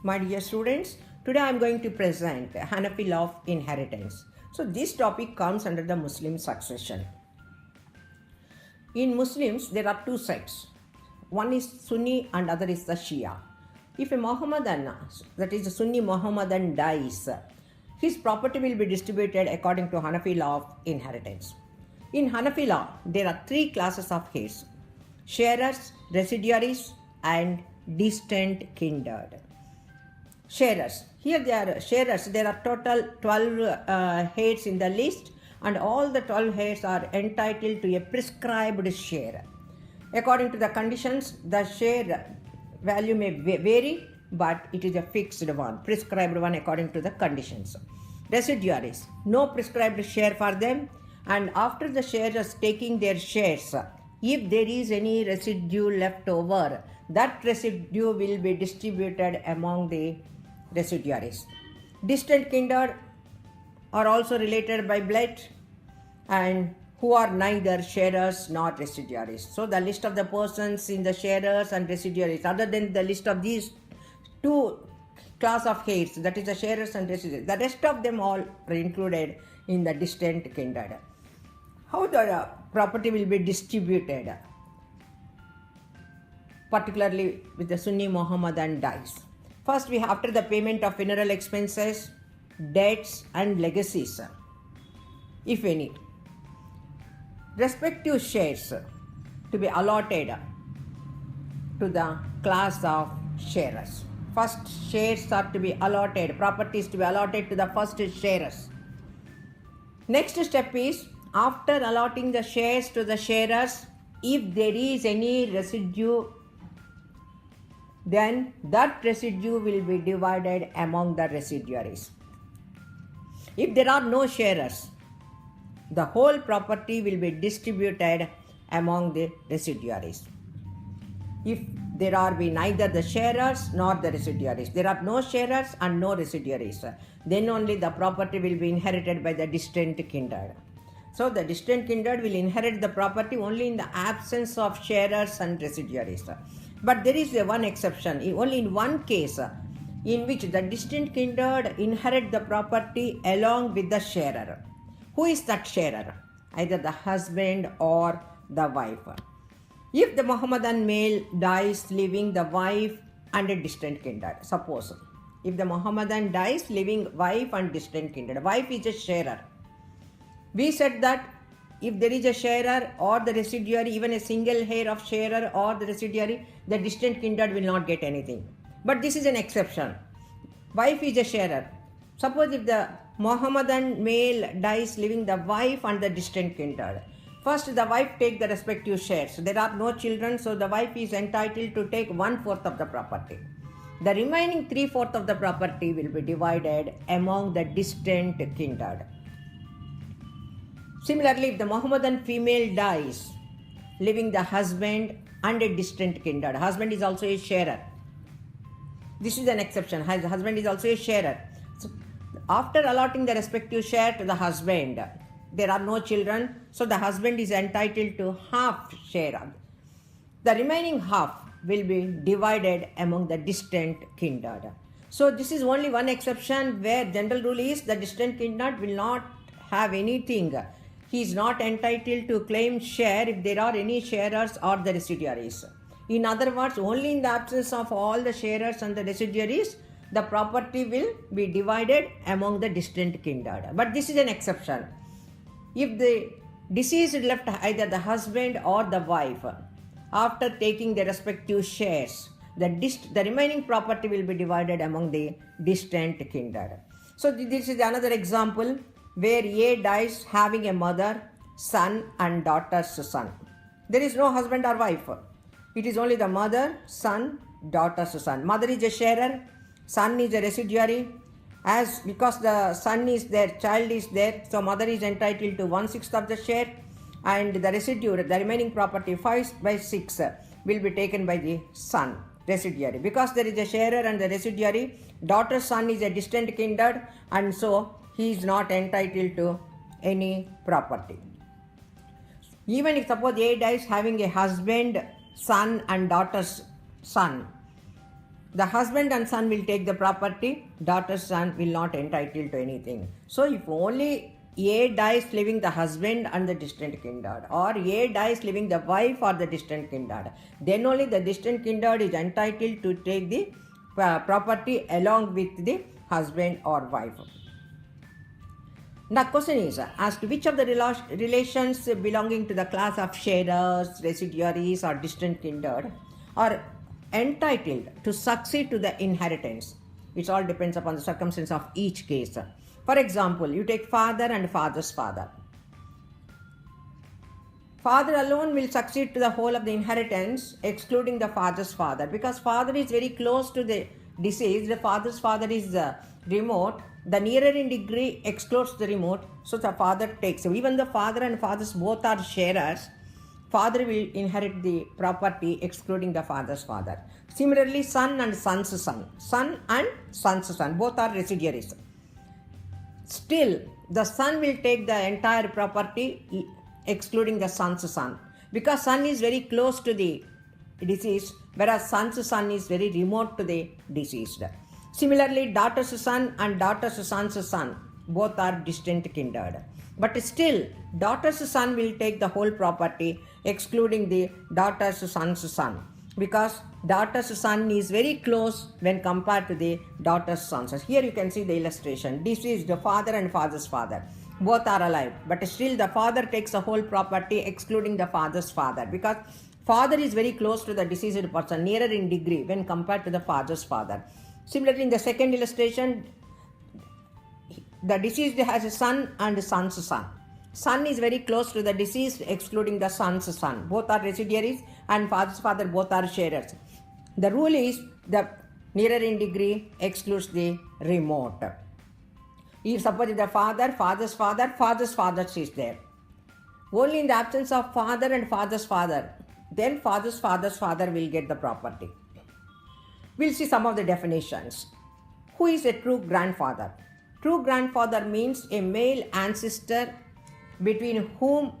My dear students, today I am going to present Hanafi Law of Inheritance. So this topic comes under the Muslim succession. In Muslims, there are two sects. One is Sunni and other is the Shia. If a Mohammedan, that is a Sunni Mohammedan, dies, his property will be distributed according to Hanafi Law of Inheritance. In Hanafi Law, there are three classes of heirs: sharers, residuaries, and distant kindred. Sharers. Here they are sharers. There are total 12 heirs in the list, and all the 12 heirs are entitled to a prescribed share. According to the conditions, the share value may vary, but it is a fixed one, prescribed one according to the conditions. Residuaries. No prescribed share for them, and after the sharers taking their shares, if there is any residue left over, that residue will be distributed among the residuaries. Distant kindred are also related by blood and who are neither sharers nor residuaries. So the list of the persons in the sharers and residuaries, other than the list of these two class of heirs, that is the sharers and residuaries, the rest of them all are included in the distant kindred. How the property will be distributed, particularly with the Sunni Mohammedan dies. First, we have after the payment of funeral expenses, debts and legacies, if any, respective shares to be allotted to the class of sharers. First, shares are to be allotted, properties to be allotted to the first sharers. Next step is, after allotting the shares to the sharers, if there is any residue, then that residue will be divided among the residuaries. If there are no sharers, the whole property will be distributed among the residuaries. If there are neither the sharers nor the residuaries, there are no sharers and no residuaries, then only the property will be inherited by the distant kindred. So the distant kindred will inherit the property only in the absence of sharers and residuaries. But there is one exception, only in one case in which the distant kindred inherit the property along with the sharer. Who is that sharer? Either the husband or the wife. If the Mohammedan male dies leaving the wife and a distant kindred, suppose if the Mohammedan dies leaving wife and distant kindred, wife is a sharer. We said that if there is a sharer or the residuary, even a single heir of sharer or the residuary, the distant kindred will not get anything. But this is an exception. Wife is a sharer. Suppose if the Mohammedan male dies leaving the wife and the distant kindred, first the wife take the respective shares. There are no children, so the wife is entitled to take 1/4 of the property. The remaining 3/4 of the property will be divided among the distant kindred. Similarly, if the Mohammedan female dies, leaving the husband and a distant kindred, husband is also a sharer. This is an exception. Husband is also a sharer. So, after allotting the respective share to the husband, there are no children, so the husband is entitled to half share. The remaining half will be divided among the distant kindred. So this is only one exception where general rule is the distant kindred will not have anything. He is not entitled to claim share if there are any sharers or the residuaries. In other words, only in the absence of all the sharers and the residuaries, the property will be divided among the distant kindred. But this is an exception. If the deceased left either the husband or the wife, after taking the respective shares, the remaining property will be divided among the distant kindred. So this is another example where A dies having a mother, son and daughter's son. There is no husband or wife. It is only the mother, son, daughter's son. Mother is a sharer, son is a residuary. As because the son is there, child is there, so mother is entitled to 1/6 of the share, and the residue, the remaining property 5/6 will be taken by the son, residuary. Because there is a sharer and the residuary, daughter's son is a distant kindred, and so he is not entitled to any property. Even if suppose A dies having a husband, son and daughter's son, the husband and son will take the property, daughter's son will not entitle to anything. So if only A dies leaving the husband and the distant kindred, or A dies leaving the wife or the distant kindred, then only the distant kindred is entitled to take the property along with the husband or wife. The question is asked, which of the relations belonging to the class of sharers, residuaries or distant kindred are entitled to succeed to the inheritance? It all depends upon the circumstance of each case. For example, you take father and father's father. Father alone will succeed to the whole of the inheritance, excluding the father's father, because father is very close to the deceased, the father's father is remote. The nearer in degree excludes the remote, so the father takes. Even the father and fathers both are sharers, father will inherit the property excluding the father's father. Similarly, son and son's son. Son and son's son, both are residuaries. Still, the son will take the entire property excluding the son's son, because son is very close to the deceased, whereas son's son is very remote to the deceased. Similarly, daughter's son and daughter's son's son, both are distant kindred. But still, daughter's son will take the whole property excluding the daughter's son's son, because daughter's son is very close when compared to the daughter's son. So here you can see the illustration. This is the father and father's father. Both are alive, but still the father takes the whole property excluding the father's father, because father is very close to the deceased person, nearer in degree when compared to the father's father. Similarly, in the second illustration, the deceased has a son and a son's son. Son is very close to the deceased excluding the son's son. Both are residuaries, and father's father both are sharers. The rule is the nearer in degree excludes the remote. If suppose the father's father is there. Only in the absence of father and father's father, then father's father will get the property. We'll see some of the definitions. Who is a true grandfather? True grandfather means a male ancestor between whom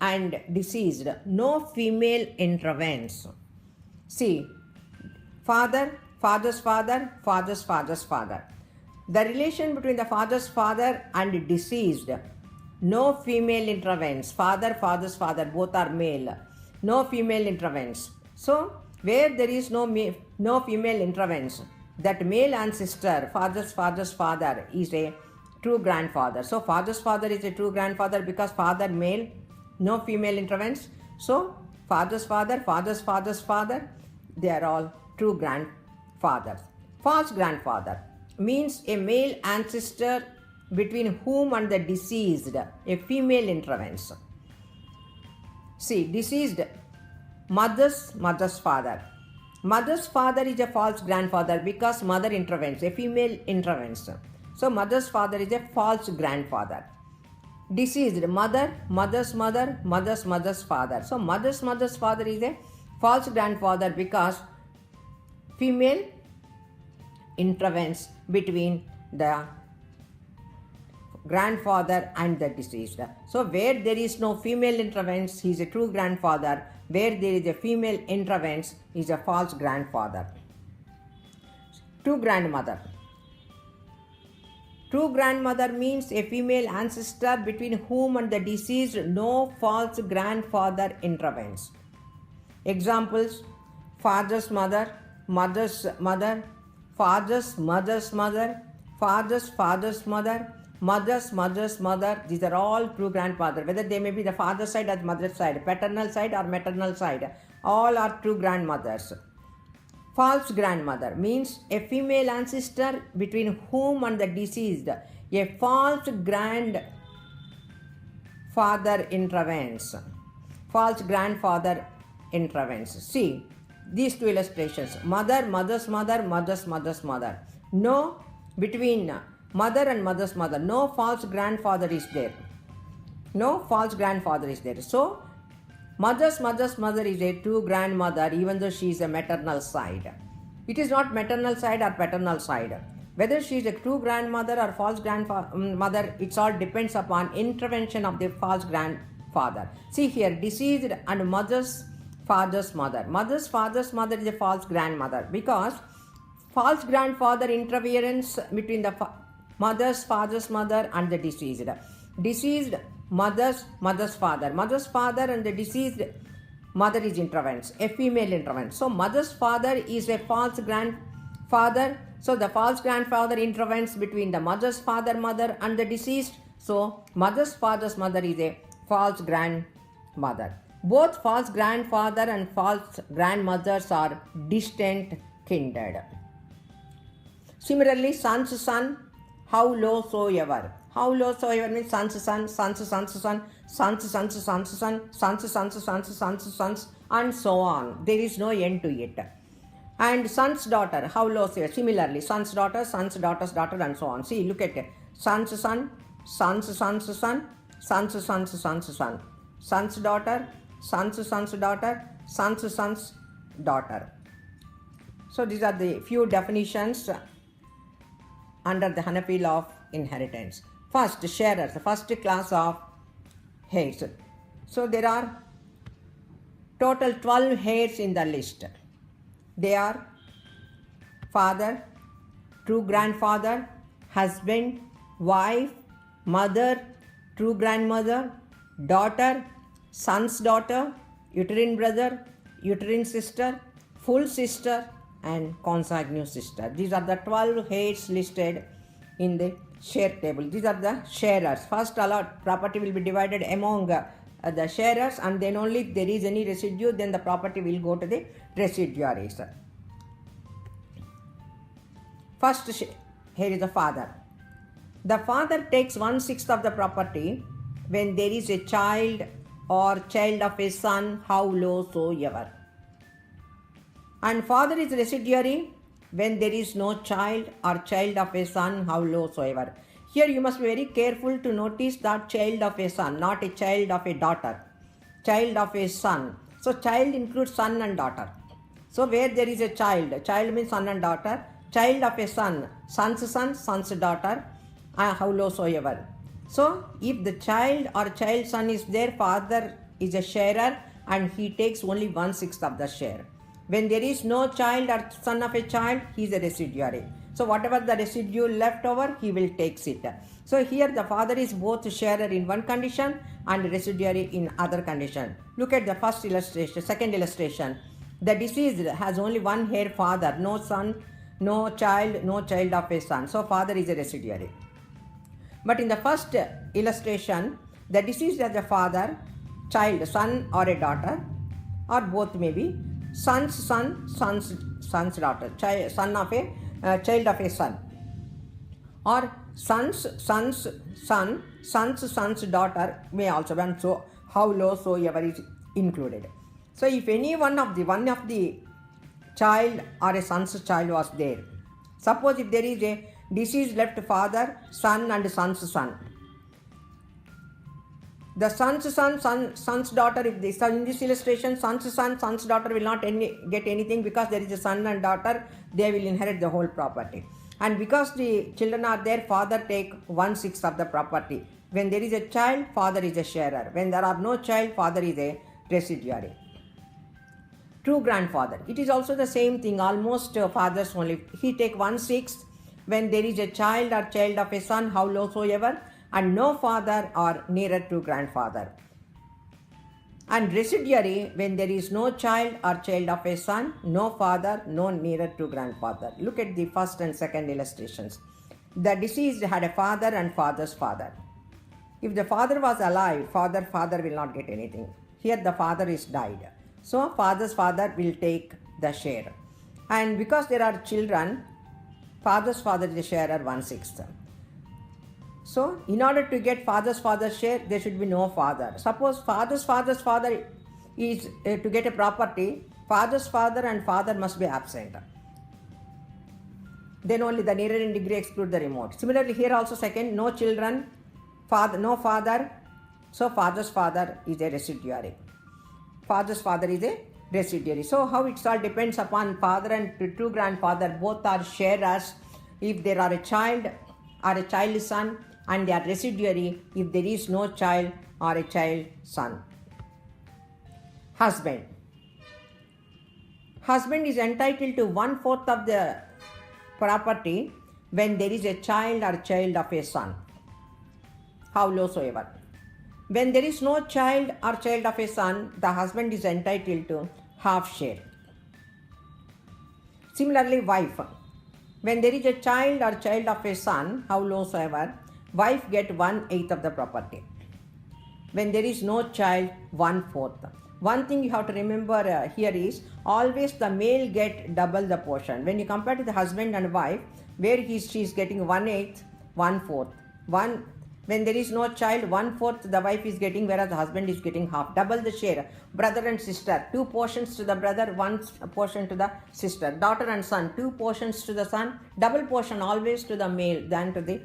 and deceased no female intervenes. See, father's father. The relation between the father's father and deceased, no female intervenes. Father's father, both are male. No female intervenes. So, where there is no female intervenes, that male ancestor, father's father, is a true grandfather. So, father's father is a true grandfather because father male, no female intervenes. So, father's father, they are all true grandfathers. False grandfather means a male ancestor between whom and the deceased a female intervenes. See, deceased mother's father. Mother's father is a false grandfather because mother intervenes, a female intervenes. So mother's father is a false grandfather. Deceased mother's father. So mother's father is a false grandfather because female intervenes between the grandfather and the deceased. So where there is no female intervenes, he is a true grandfather. Where there is a female intervenes, he is a false grandfather. True grandmother. True grandmother means a female ancestor between whom and the deceased no false grandfather intervenes. Examples: father's mother, mother's mother, father's mother's mother, father's father's mother, mother's mother's mother. These are all true grandfather, whether they may be the father's side or the mother's side, paternal side or maternal side, all are true grandmothers. False grandmother means a female ancestor between whom and the deceased a false grandfather intervenes. False grandfather intervenes. See these two illustrations: mother's mother. No, between mother and mother's mother, no false grandfather is there. So mother's mother is a true grandmother even though she is a maternal side. It is not maternal side or paternal side. Whether she is a true grandmother or false grandmother, it all depends upon intervention of the false grandfather. See here, deceased and mother's father's mother. Mother's father's mother is a false grandmother because false grandfather interference between the mother's father's mother and the deceased. Deceased mother's father and the deceased mother is intervenes, a female intervenes. So mother's father is a false grandfather. So the false grandfather intervenes between the mother's mother and the deceased. So mother's father's mother is a false grandmother. Both false grandfather and false grandmothers are distant kindred. Similarly, son's son, how low soever. How low soever means son's son, son's son's son, son's son's son's son, son's son's son's son's sons, and so on. There is no end to it. And son's daughter, how low soever. Similarly, son's daughter's daughter, and so on. See, look at it. Son's son, son's son's son, son's son's son's son, son's daughter, son's son's daughter, son's son's daughter. So these are the few definitions under the Hanafi Law of Inheritance. First, sharers, the first class of heirs. So there are total 12 heirs in the list. They are father, true grandfather, husband, wife, mother, true grandmother, daughter, son's daughter, uterine brother, uterine sister, full sister, and consanguine sister. These are the 12 heirs listed in the share table. These are the sharers. First, allowed property will be divided among the sharers, and then only if there is any residue, then the property will go to the residuaries. First here is the father. The father takes 1/6 of the property when there is a child or child of a son, how low soever. And father is residuary when there is no child or child of a son, how low soever. Here you must be very careful to notice that child of a son, not a child of a daughter. Child of a son. So child includes son and daughter. So where there is a child means son and daughter. Child of a son, son's son, son's daughter, how low soever. So if the child or child son is there, father is a sharer and he takes only 1/6 of the share. When there is no child or son of a child, he is a residuary. So whatever the residue left over, he will take it. So here the father is both sharer in one condition and residuary in other condition. Look at the first illustration, second illustration. The deceased has only one heir, father, no son, no child of a son. So father is a residuary. But in the first illustration, the deceased has a father, child, son or a daughter, or both may be, son's son, son's daughter, son of a child of a son, or son's son, son's daughter may also be, and so how low soever is included. So if any one of the child or a son's child was there, suppose if there is a deceased left father, son and son's son, the son's son, son's daughter, if this in this illustration, son's son, son's daughter will not get anything because there is a son and daughter, they will inherit the whole property. And because the children are there, father take 1/6 of the property. When there is a child, father is a sharer. When there are no child, father is a residuary. True grandfather, it is also the same thing, almost fathers only. He take 1/6 when there is a child or child of a son, how low soever, and no father or nearer to grandfather. And residuary when there is no child or child of a son, no father, no nearer to grandfather. Look at the first and second illustrations. The deceased had a father and father's father. If the father was alive, father will not get anything. Here the father is died. So father's father will take the share. And because there are children, father's father is a sharer 1/6. So in order to get father's share, there should be no father. Suppose father's father is to get a property, father's father and father must be absent. Then only the nearer in degree exclude the remote. Similarly here also second, no children, no father, so father's father is a residuary. Father's father is a residuary. So how it all depends upon father and true grandfather, both are sharers if there are a child or a child son, and they are residuary if there is no child or a child son. Husband is entitled to 1/4 of the property when there is a child or child of a son, how low soever. When there is no child or child of a son, the husband is entitled to half share. Similarly, wife. When there is a child or child of a son, how low soever, wife get 1/8 of the property. When there is no child, 1/4. One thing you have to remember here is always the male get double the portion. When you compare to the husband and wife, where she is getting 1/8, 1/4. When there is no child, 1/4 the wife is getting, whereas the husband is getting half. Double the share. Brother and sister, 2 portions to the brother, 1 portion to the sister. Daughter and son, 2 portions to the son, double portion always to the male than to the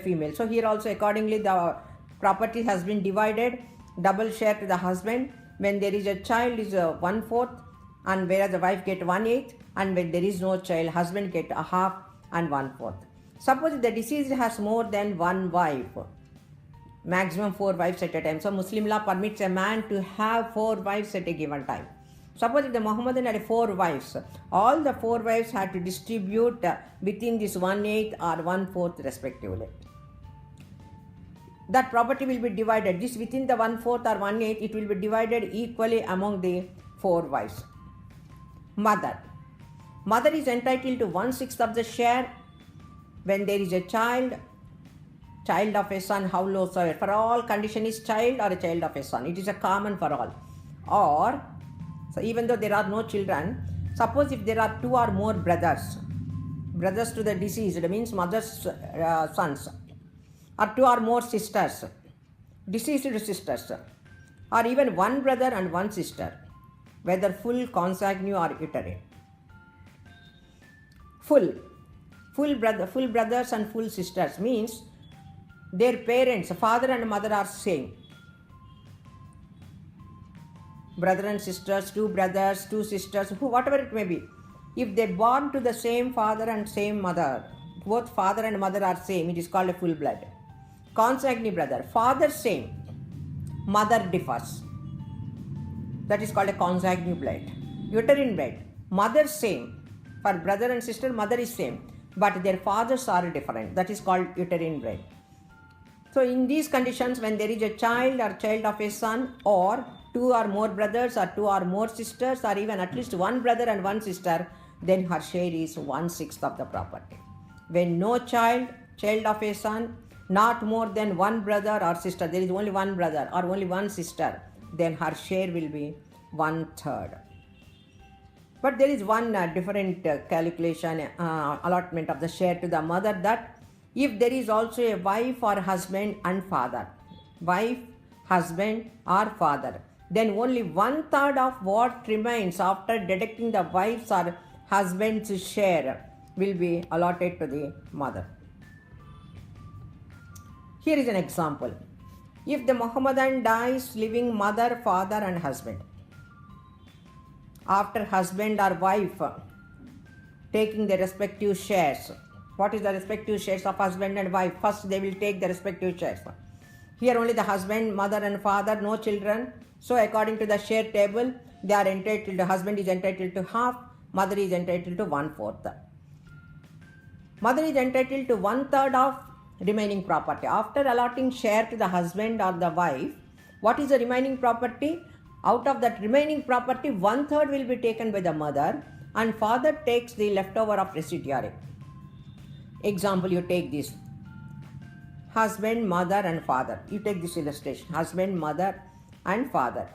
female. So here also accordingly the property has been divided. Double share to the husband. When there is a child is 1/4, and whereas the wife get 1/8, and when there is no child, husband get a half and 1/4. Suppose the deceased has more than one wife, maximum 4 wives at a time. So Muslim law permits a man to have 4 wives at a given time. Suppose if the Muhammadan had 4 wives, all the 4 wives had to distribute within this 1/8 or 1/4 respectively. That property will be divided. This within the 1/4 or 1/8, it will be divided equally among the 4 wives. Mother is entitled to 1/6 of the share when there is a child of a son, how low soever. For all, condition is child or a child of a son. It is a common for all. Or, so even though there are no children, suppose if there are 2 or more brothers to the deceased, it means mother's sons, or 2 or more sisters, deceased sisters, or even 1 brother and 1 sister, whether full, consanguine or uterine. Full brothers and full sisters means their parents, father and mother are same. Brother and sisters, 2 brothers, 2 sisters, whatever it may be. If they born to the same father and same mother, both father and mother are same, it is called a full blood. Consanguine brother, father same, mother differs. That is called a consanguine blood. Uterine blood, mother same. For brother and sister, mother is same, but their fathers are different. That is called uterine blood. So in these conditions, when there is a child or child of a son, or 2 or more brothers or 2 or more sisters, or even at least 1 brother and 1 sister, then her share is 1/6 of the property. When no child of a son, not more than 1 brother or sister, there is only 1 brother or only 1 sister, then her share will be 1/3. But there is one different calculation, allotment of the share to the mother, that if there is also a wife or husband and father, then only 1/3 of what remains after deducting the wife's or husband's share will be allotted to the mother. Here is an example. If the Muhammadan dies leaving mother, father and husband, after husband or wife taking their respective shares, what is the respective shares of husband and wife? First they will take the respective shares. Here only the husband, mother and father, no children. So according to the share table, they are entitled, the husband is entitled to half, mother is entitled to 1/4. Mother is entitled to 1/3 of remaining property. After allotting share to the husband or the wife, what is the remaining property? Out of that remaining property, 1/3 will be taken by the mother and father takes the leftover of residuary. Example, you take this. Husband, mother and father. You take this illustration. Husband, mother and father.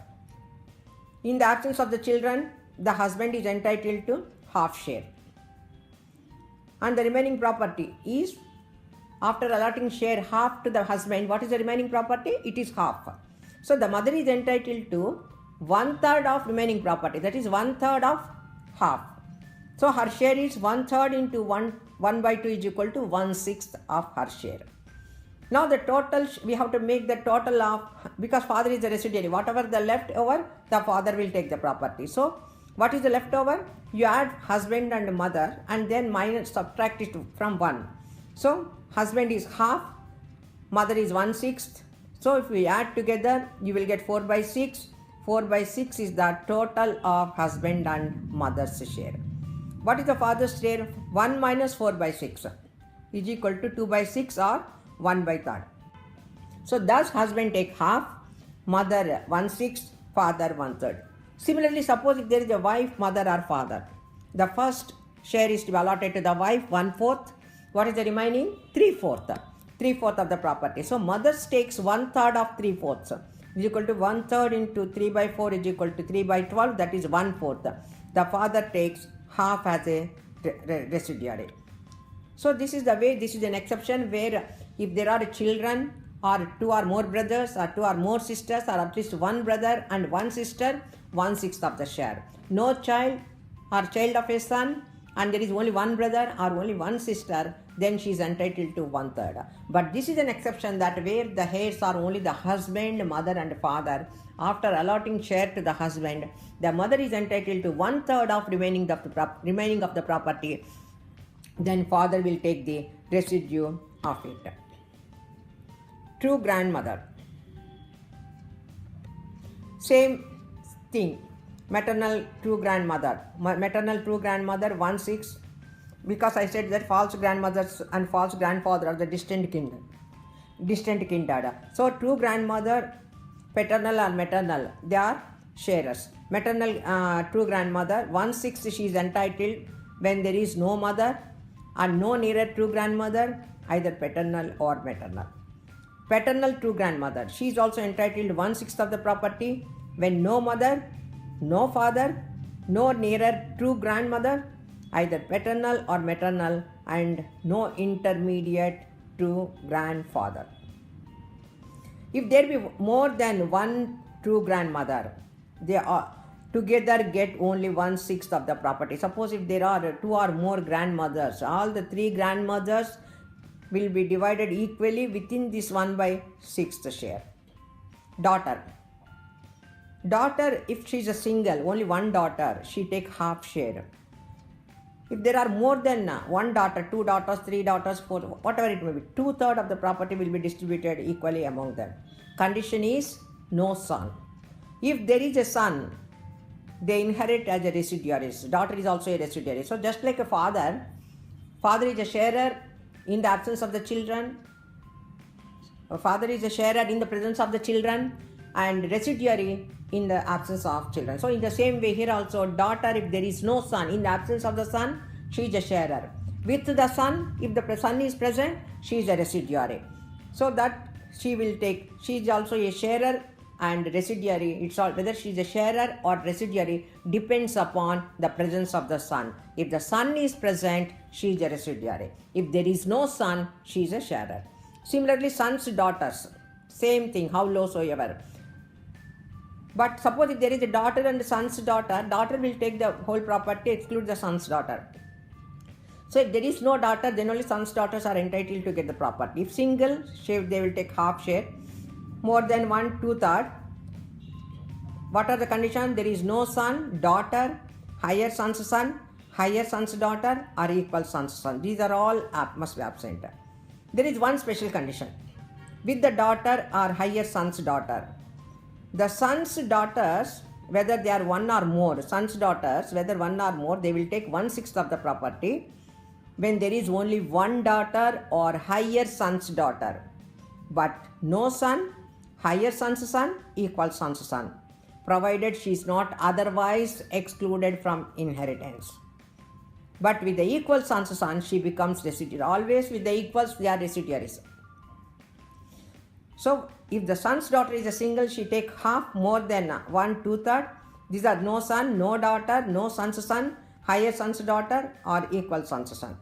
In the absence of the children, the husband is entitled to half share. And the remaining property is, after allotting share half to the husband, what is the remaining property? It is half. So the mother is entitled to 1/3 of remaining property. That is 1/3 of half. So her share is 1/3 into 1/2 is equal to 1/6 of her share. Now the total, we have to make the total of, because father is the residuary, whatever the leftover, the father will take the property. So what is the leftover? You add husband and mother and then subtract it from 1. So husband is half, mother is 1/6. So if we add together, you will get 4/6. 4/6 is the total of husband and mother's share. What is the father's share? 1 minus 4 by 6 is equal to 2 by 6 or 1 by 3rd. So thus husband take half, mother 1/6, father 1/3. Similarly, suppose if there is a wife, mother or father, the first share is to be allotted to the wife 1/4. What is the remaining? 3/4. 3/4 of the property. So mother takes 1/3 of 3/4 is equal to 1/3 into 3 by 4 is equal to 3 by 12, that is 1/4. The father takes half as a residuary. So this is the way, this is an exception where if there are children or 2 or more brothers or 2 or more sisters or at least 1 brother and 1 sister, 1/6 of the share. No child or child of a son and there is only 1 brother or only 1 sister, then she is entitled to 1/3. But this is an exception that where the heirs are only the husband, mother and father. After allotting share to the husband, the mother is entitled to 1/3 of remaining of the property. Then father will take the residue of it. True grandmother. Same thing. Maternal true grandmother. Maternal true grandmother 1/6. Because I said that false grandmothers and false grandfather are the distant kindred. So true grandmother, paternal or maternal, they are sharers. Maternal true grandmother 1/6 she is entitled when there is no mother and no nearer true grandmother, either paternal or maternal. Paternal true grandmother, she is also entitled 1/6 of the property when no mother, no father, no nearer true grandmother, either paternal or maternal, and no intermediate true grandfather. If there be more than 1 true grandmother, they are together get only 1/6 of the property. Suppose if there are 2 or more grandmothers, all the 3 grandmothers will be divided equally within this 1/6 share. Daughter, if she is a single, only 1 daughter, she take half share. If there are more than 1 daughter, 2 daughters, 3 daughters, 4, whatever it may be, 2/3 of the property will be distributed equally among them. Condition is no son. If there is a son, they inherit as a residuary. Daughter is also a residuary. So just like a father is a sharer in the absence of the children. A father is a sharer in the presence of the children and residuary in the absence of children. So in the same way here also, daughter, if there is no son, in the absence of the son, she is a sharer. With the son, if the son is present, she is a residuary. So that she will take, she is also a sharer and residuary. It's all, whether she is a sharer or residuary depends upon the presence of the son. If the son is present, she is a residuary. If there is no son, she is a sharer. Similarly, sons, daughters, same thing, how low soever. But suppose if there is a daughter and a son's daughter, daughter will take the whole property, exclude the son's daughter. So if there is no daughter, then only son's daughters are entitled to get the property. If single, they will take half share. More than 1, 2/3. What are the conditions? There is no son, daughter, higher son's son, higher son's daughter, or equal son's son. These are all must be absent. There is one special condition. With the daughter or higher son's daughter, the son's daughters, whether they are 1 or more, son's daughters, whether 1 or more, they will take 1/6 of the property when there is only 1 daughter or higher son's daughter, but no son, higher son's son, equal son's son, provided she is not otherwise excluded from inheritance. But with the equal son's son, she becomes residuary. Always with the equals, they are residuaries. So if the son's daughter is a single, she take half, more than 1, 2/3. These are no son, no daughter, no son's son, higher son's daughter, or equal son's son.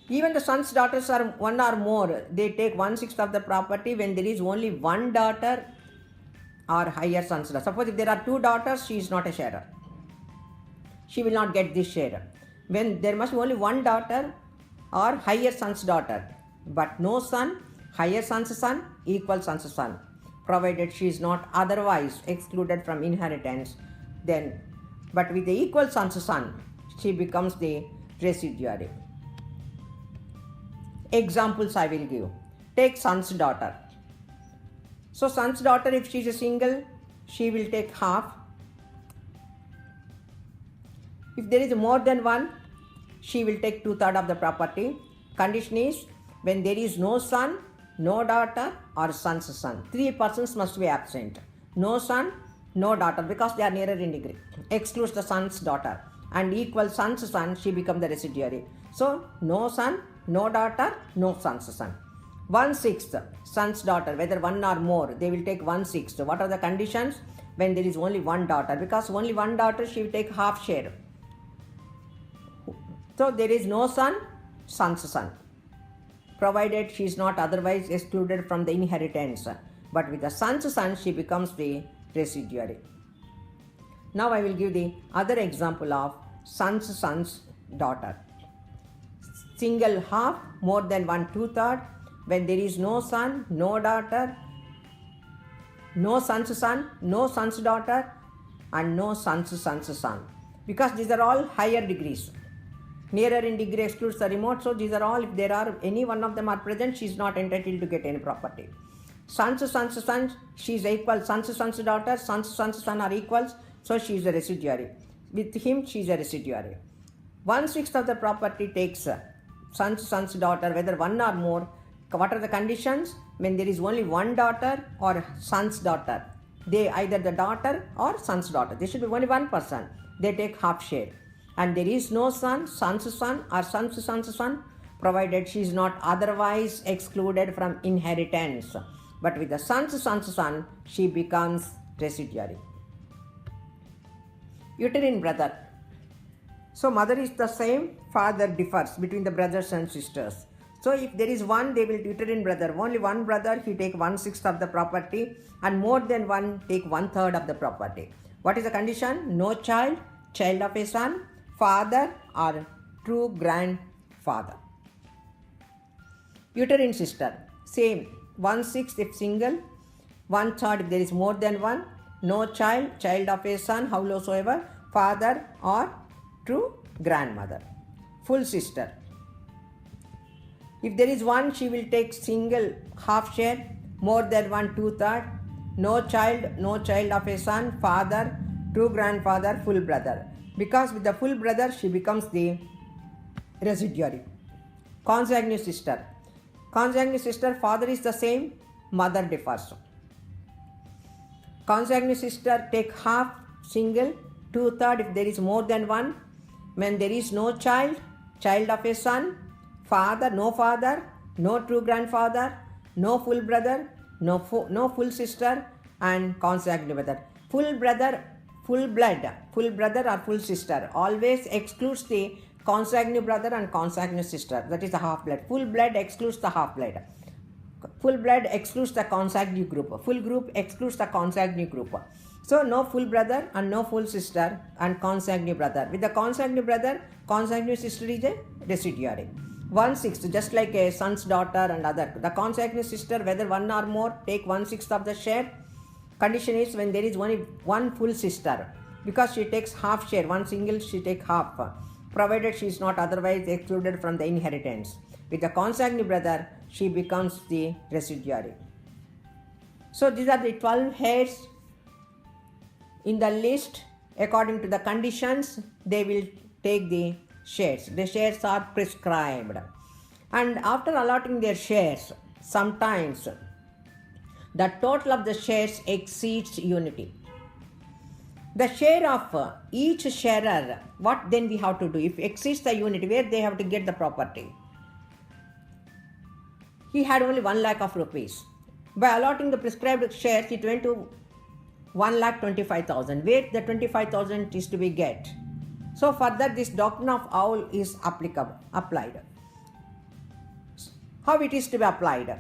Even the son's daughters are 1 or more, they take 1/6 of the property when there is only 1 daughter or higher son's daughter. Suppose if there are 2 daughters, she is not a sharer. She will not get this share. When there must be only 1 daughter or higher son's daughter, but no son, higher son's son, equal son's son, provided she is not otherwise excluded from inheritance, then, but with the equal son's son, she becomes the residuary. Examples I will give. Take son's daughter. So son's daughter, if she is a single, she will take half. If there is more than one, she will take 2/3 of the property. Condition is when there is no son, no daughter, or son's son. 3 persons must be absent. No son, no daughter, because they are nearer in degree. Excludes the son's daughter. And equal son's son, she becomes the residuary. So, no son, no daughter, no son's son. 1/6 son's daughter, whether one or more, they will take 1/6. What are the conditions? When there is only one daughter, because only one daughter, she will take half share. So there is no son, son's son, provided she is not otherwise excluded from the inheritance. But with the son's son, she becomes the residuary. Now I will give the other example of son's daughter. Single half, more than 1/2, when there is no son, no daughter, no son's son, no son's daughter, and no son's son. Because these are all higher degrees. Nearer in degree excludes the remote, so these are all, if there are any one of them are present, she is not entitled to get any property. Son's son, she is equal. Son's daughter, son's son are equals, so she is a residuary. With him, she is a residuary. 1/6 of the property takes son's daughter, whether one or more. What are the conditions? When there is only one daughter or son's daughter, they either the daughter or son's daughter. There should be only one person. They take half share. And there is no son, son's son, or son's son, provided she is not otherwise excluded from inheritance. But with the son's son, she becomes residuary. Uterine brother. So mother is the same, father differs between the brothers and sisters. So if there is one, they will uterine brother. Only one brother, he take 1/6 of the property, and more than one take 1/3 of the property. What is the condition? No child, child of a son, father or true grandfather. Uterine sister, same, 1/6 if single, 1/3 if there is more than one, no child, child of a son, howsoever, father or true grandmother. Full sister, if there is one, she will take single half share, more than 1/2, no child of a son, father, true grandfather, full brother. Because with the full brother, she becomes the residuary. Consanguine sister. Consanguine sister, father is the same, mother differs. Consanguine sister take half, single, 2/3 if there is more than one. When there is no child, child of a son, father, no true grandfather, no full brother, no full sister, and consanguine brother. Full blood, full brother or full sister always excludes the consanguine brother and consanguine sister. That is the half blood. Full blood excludes the half blood. Full blood excludes the consanguine group. Full group excludes the consanguine group. So no full brother and no full sister and consanguine brother. With the consanguine brother, consanguine sister is a residuary. 1/6, just like a son's daughter and other. The consanguine sister, whether one or more, take 1/6 of the share. Condition is when there is only one full sister, because she takes half share, one single she takes half, provided she is not otherwise excluded from the inheritance. With the consanguine brother, she becomes the residuary. So these are the 12 heirs in the list. According to the conditions, they will take the shares. The shares are prescribed. And after allotting their shares, sometimes the total of the shares exceeds unity. The share of each sharer, what then we have to do? If exceeds the unity, where they have to get the property? He had only 1 lakh of rupees. By allotting the prescribed shares, it went to 1,25,000. Where the 25,000 is to be get? So further, this doctrine of Awl is applied. How it is to be applied?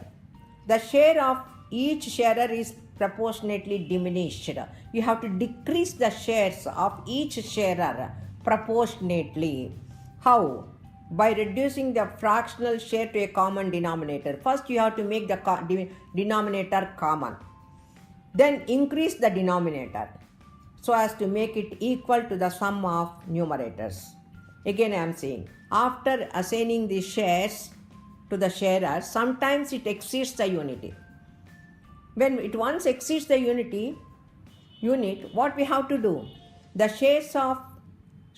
The share of each sharer is proportionately diminished. You have to decrease the shares of each sharer proportionately. How? By reducing the fractional share to a common denominator. First, you have to make the denominator common. Then increase the denominator so as to make it equal to the sum of numerators. Again, I am saying, after assigning the shares to the sharer, sometimes it exceeds the unity. When it once exceeds the unit, what we have to do? The shares of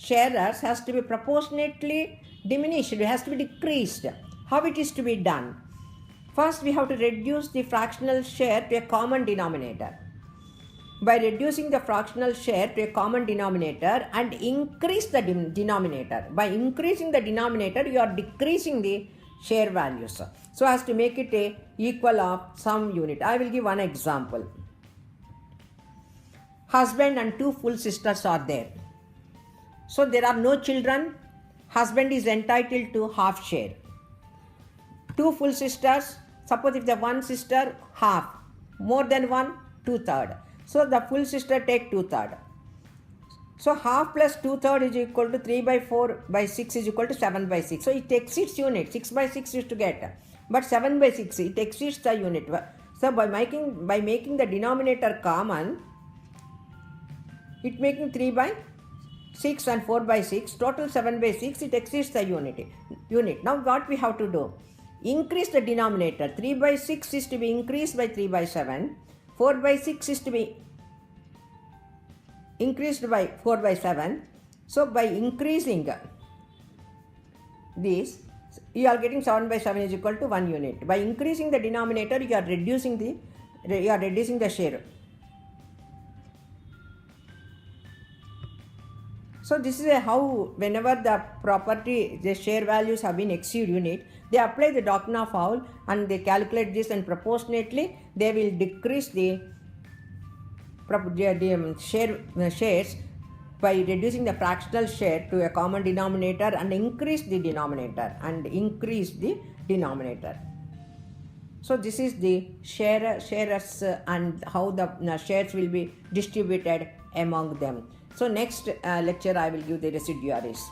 sharers has to be proportionately diminished, it has to be decreased. How it is to be done? First, we have to reduce the fractional share to a common denominator. By reducing the fractional share to a common denominator and increase the denominator. By increasing the denominator, you are decreasing the share values. So as to make it a equal of some unit. I will give one example. Husband and two full sisters are there. So there are no children. Husband is entitled to half share. Two full sisters, suppose if the one sister half, more than one, 2/3. So the full sister take 2/3. So half plus 2/3 is equal to 3/4/6 is equal to 7/6. So it exceeds unit. 6/6 is to get, but 7/6 it exceeds the unit. So by making the denominator common, it making 3/6 and 4/6, total 7/6. It exceeds the unit. Now what we have to do? Increase the denominator. 3/6 is to be increased by 3/7. 4/6 is to be increased by 4/7. So by increasing this, you are getting 7/7 is equal to 1 unit. By increasing the denominator, you are reducing the share. So this is how whenever the share values have been exceed unit, they apply the doctrine of Awl and they calculate this, and proportionately they will decrease the shares by reducing the fractional share to a common denominator and increase the denominator. So this is the sharers and how the shares will be distributed among them. So next lecture I will give the residuaries.